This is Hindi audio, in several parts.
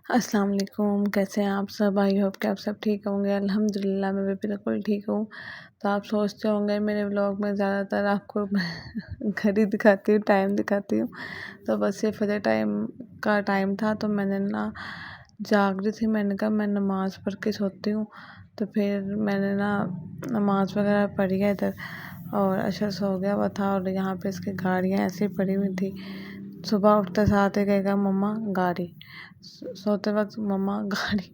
अस्सलाम वालेकुम, कैसे हैं आप सब? आई होप कि आप सब ठीक होंगे। अल्हम्दुलिल्लाह मैं भी बिल्कुल ठीक हूँ। तो आप सोचते होंगे मेरे व्लॉग में ज़्यादातर आपको घर ही दिखाती हूँ, टाइम दिखाती हूँ। तो बस ये फजर टाइम का टाइम था, तो मैंने ना जाग रही थी, मैंने कहा मैं नमाज़ पढ़ के सोती हूँ। तो फिर मैंने ना नमाज़ वगैरह पढ़ी है इधर, और अशर सो गया हुआ था और यहाँ पे इसकी गाड़ियाँ ऐसे ही पड़ी हुई थी। सुबह उठते साथ ही कहेगा मम्मा गाड़ी, सोते वक्त मम्मा गाड़ी,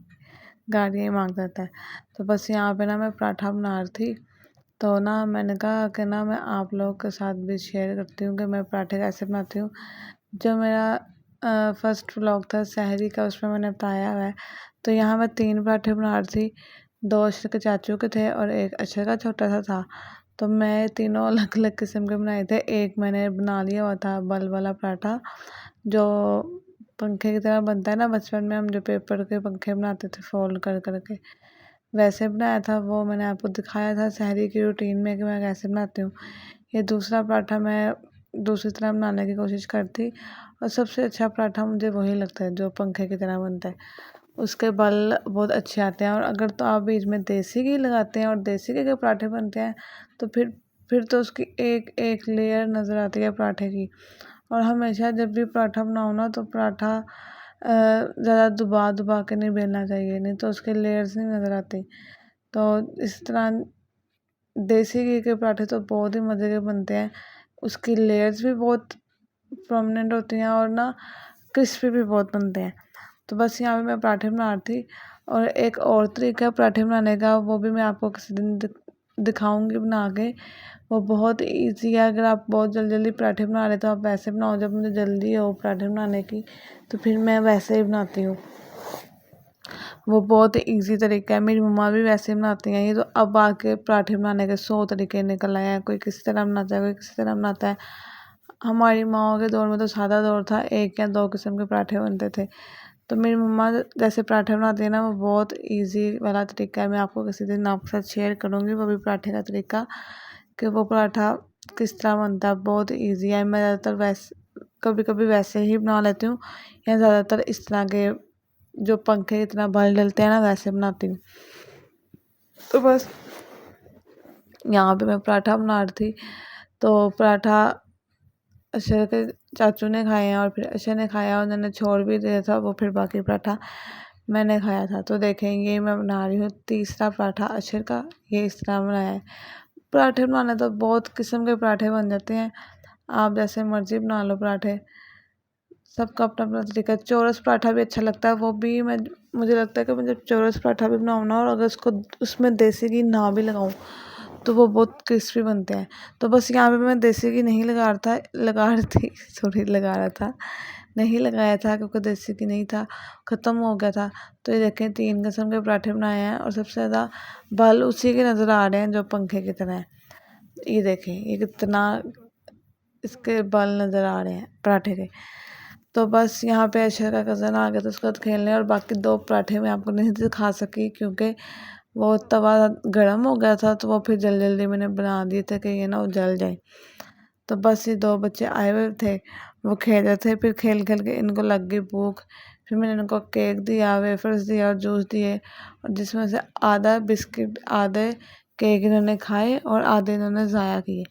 गाड़ियाँ ही मांगता रहता है। तो बस यहाँ पे ना मैं पराठा बना रही थी, तो ना मैंने कहा कि ना मैं आप लोगों के साथ भी शेयर करती हूँ कि मैं पराठे कैसे बनाती हूँ। जो मेरा फर्स्ट व्लॉग था सहरी का, उसमें मैंने बताया हुआ है। तो यहाँ मैं 3 पराठे बना रही थी, 2 अशर के चाचू के थे और 1 अशर का छोटा सा था। तो मैं तीनों अलग अलग किस्म के बनाए थे। एक मैंने बना लिया हुआ था बल वाला पराठा, जो पंखे की तरह बनता है ना, बचपन में हम जो पेपर के पंखे बनाते थे फोल्ड कर करके, वैसे बनाया था। वो मैंने आपको दिखाया था सहरी की रूटीन में कि मैं कैसे बनाती हूँ। ये दूसरा पराठा मैं दूसरी तरह बनाने की कोशिश करती, और सबसे अच्छा पराठा मुझे वही लगता है जो पंखे की तरह बनता है। उसके बल बहुत अच्छे आते हैं, और अगर तो आप बीच में देसी घी लगाते हैं और देसी घी के पराठे बनते हैं, तो फिर तो उसकी एक एक लेयर नज़र आती है पराठे की। और हमेशा जब भी पराठा बनाओ ना, तो पराठा ज़्यादा दबा दबा के नहीं बेलना चाहिए, नहीं तो उसके लेयर्स नहीं नज़र आती। तो इस तरह देसी घी के पराठे तो बहुत ही मज़े के बनते हैं। उसकी लेयर्स भी बहुत प्रोमिनेंट होती हैं और ना क्रिस्पी भी बहुत बनते हैं। तो बस यहाँ पे मैं पराठे बना रही थी, और एक और तरीका है पराठे बनाने का, वो भी मैं आपको किसी दिन दिखाऊंगी बना के। वो बहुत ईजी है। अगर आप बहुत जल्दी जल्दी पराठे बना रहे तो आप वैसे बनाओ। जब मुझे जल्दी हो पराठे बनाने की, तो फिर मैं वैसे ही बनाती हूँ। वो बहुत ईजी तरीका है, मेरी मम्मा भी वैसे बनाती हैं। ये तो अब आके पराठे बनाने के 100 तरीके निकल आए हैं। कोई किसी तरह बनाता है, कोई किसी तरह बनाता है। हमारी माओ के दौर में तो सादा दौर था, 1 या 2 किस्म के पराठे बनते थे। तो मेरी मम्मा जैसे पराठे बनाती है ना, वो बहुत ईजी वाला तरीका है। मैं आपको किसी दिन आपके साथ शेयर करूँगी वो भी पराठे का तरीका, कि वो पराठा किस तरह बनता है। बहुत ईजी है। मैं ज़्यादातर वैसे कभी कभी वैसे ही बना लेती हूँ, या ज़्यादातर इस तरह के जो पंखे की तरह बल डलते हैं ना, वैसे बनाती हूँ। तो बस यहाँ पे मैं पराठा बना रही थी, तो पराठा अशर के चाचू ने खाए हैं और फिर अशर ने खाया, उन्होंने छोड़ भी दिया था वो, फिर बाकी पराठा मैंने खाया था। तो देखें, ये मैं बना रही हूँ तीसरा पराठा अशर का। ये इस तरह बनाया है। पराठे बनाने तो बहुत किस्म के पराठे बन जाते हैं, आप जैसे मर्ज़ी बना लो पराठे, सबका अपना अपना तरीका है। चौरस पराठा भी अच्छा लगता है। वो भी मुझे लगता है कि मैं जब चौरस पराठा भी बनाऊँ ना, और अगर उसको उसमें देसी घी ना भी लगाऊँ, तो वो बहुत क्रिस्पी बनते हैं। तो बस यहाँ पे मैं देसी घी नहीं लगा रही थी सॉरी, लगा रहा था, नहीं लगाया था क्योंकि देसी घी नहीं था, ख़त्म हो गया था। तो ये देखें, 3 किस्म के पराठे बनाए हैं, और सबसे ज़्यादा बाल उसी के नज़र आ रहे हैं जो पंखे की तरह है। ये देखें, ये कितना इसके बाल नज़र आ रहे हैं पराठे के। तो बस यहाँ पे अशर का कज़न आ गया था उसके साथ खेलने, और बाकी 2 पराठे मैं आपको नहीं दिखा सकी क्योंकि वो तवा गर्म हो गया था। तो वो फिर जल्दी जल्दी मैंने बना दिए थे कि ये ना जल जाए। तो बस ये 2 बच्चे आए हुए थे, वो खेल रहे थे। फिर खेल खेल के इनको लग गई भूख। फिर मैंने इनको केक दिया, वेफर्स दिया और जूस दिए, और जिसमें से आधा बिस्किट, आधे केक इन्होंने खाए और आधे इन्होंने ज़ाया किए,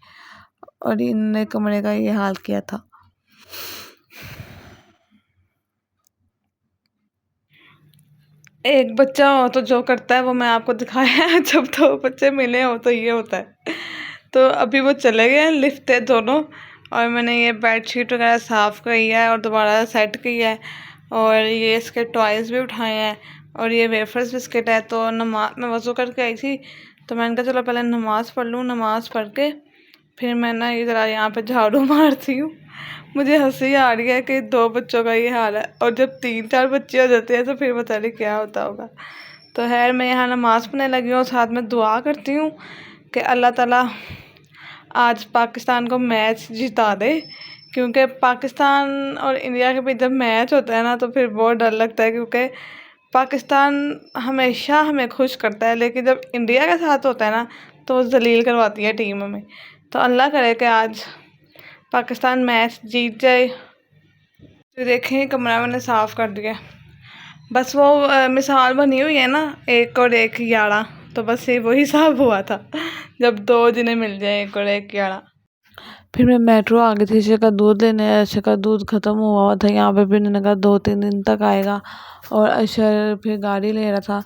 और इन्होंने कमरे का ये हाल किया था। एक बच्चा हो तो जो करता है वो मैं आपको दिखाया है। जब 2 बच्चे मिले हो तो ये होता है। तो अभी वो चले गए हैं, लिफ्ट है दोनों, और मैंने ये बेडशीट वगैरह साफ़ करी है और दोबारा सेट किया है, और ये इसके टॉयज़ भी उठाए हैं, और ये वेफर्स बिस्किट है। तो मैं वज़ू करके आई थी, तो मैंने कहा चलो पहले नमाज़ पढ़ लूँ, नमाज़ पढ़ के फिर मैं ना इधर यहाँ पे झाड़ू मारती हूँ। मुझे हंसी आ रही है कि 2 बच्चों का ये हाल है, और जब 3-4 बच्चे हो जाते हैं तो फिर पता नहीं क्या होता होगा। तो खैर, मैं यहाँ नमाज़ पढ़ने लगी हूँ, साथ में दुआ करती हूँ कि अल्लाह ताला आज पाकिस्तान को मैच जिता दे, क्योंकि पाकिस्तान और इंडिया के बीच जब मैच होता है ना, तो फिर बहुत डर लगता है, क्योंकि पाकिस्तान हमेशा हमें खुश करता है, लेकिन जब इंडिया के साथ होता है ना, तो वो जलील करवाती है टीम हमें। तो अल्लाह करे कि आज पाकिस्तान मैच जीत जाए। तो देखें, कमरा मैंने साफ़ कर दिया। बस वो मिसाल बनी हुई है ना 1 और 1 11, तो बस ये वही हिसाब हुआ था जब 2 जिन्हें मिल जाए 1 और 1 11। फिर मैं मेट्रो आ गई थी अशर का दूध लेने। अशर का दूध ख़त्म हुआ था यहाँ पे, भी उन्होंने कहा 2-3 दिन तक आएगा, और अशर फिर गाड़ी ले रहा था।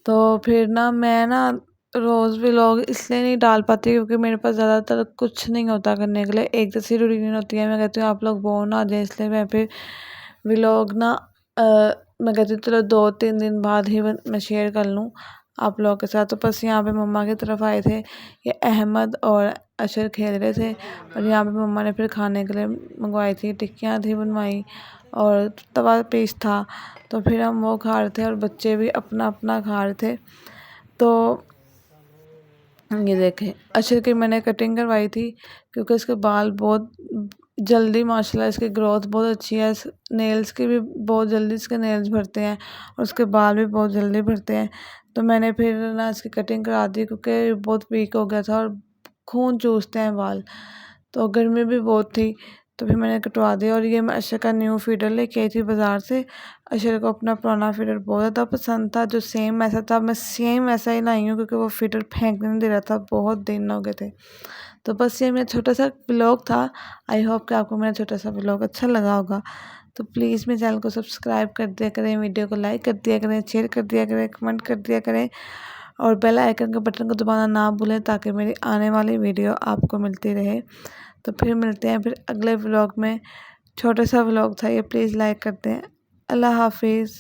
तो फिर ना मैं ना रोज़ व्लॉग इसलिए नहीं डाल पाती क्योंकि मेरे पास ज़्यादातर कुछ नहीं होता करने के लिए, एक जैसी रूटीन होती है। मैं कहती हूँ आप लोग बोर ना आ जाए, इसलिए मैं फिर व्लॉग ना मैं कहती हूँ चलो 2-3 दिन बाद ही मैं शेयर कर लूँ आप लोगों के साथ। तो बस यहाँ पे मम्मा की तरफ आए थे, ये अहमद और अशर खेल रहे थे, और यहाँ पे मम्मा ने फिर खाने के लिए मंगवाई थी, टिक्कियाँ थी बनवाई और तवा पीस था। तो फिर हम वो खा रहे थे और बच्चे भी अपना अपना खा रहे थे। तो ये देखें, अशर की मैंने कटिंग करवाई थी क्योंकि इसके बाल बहुत जल्दी, माशाल्लाह इसकी ग्रोथ बहुत अच्छी है। नेल्स की भी बहुत जल्दी इसके नेल्स भरते हैं और उसके बाल भी बहुत जल्दी भरते हैं। तो मैंने फिर ना इसकी कटिंग करा दी क्योंकि बहुत वीक हो गया था और खून चूसते हैं बाल, तो गर्मी भी बहुत थी, तो फिर मैंने कटवा दिया। और ये मैं अशर का न्यू फीडर लेके आई थी बाज़ार से। अशर को अपना पुराना फीडर बहुत ज़्यादा पसंद था, जो सेम ऐसा था, मैं सेम ऐसा ही लाई हूँ क्योंकि वो फीडर फेंकने नहीं दे रहा था, बहुत दिन हो गए थे। तो बस ये मेरा छोटा सा व्लॉग था। आई होप कि आपको मेरा छोटा सा व्लॉग अच्छा लगा होगा। तो प्लीज़ मेरे चैनल को सब्सक्राइब कर दिया करें, वीडियो को लाइक कर दिया करें, शेयर कर दिया करें, कमेंट कर दिया करें, और बेल आइकन के बटन को दबाना ना भूलें ताकि मेरी आने वाली वीडियो आपको मिलती रहे। तो फिर मिलते हैं फिर अगले व्लॉग में। छोटा सा व्लॉग था ये, प्लीज़ लाइक कर दें। अल्लाह हाफिज़।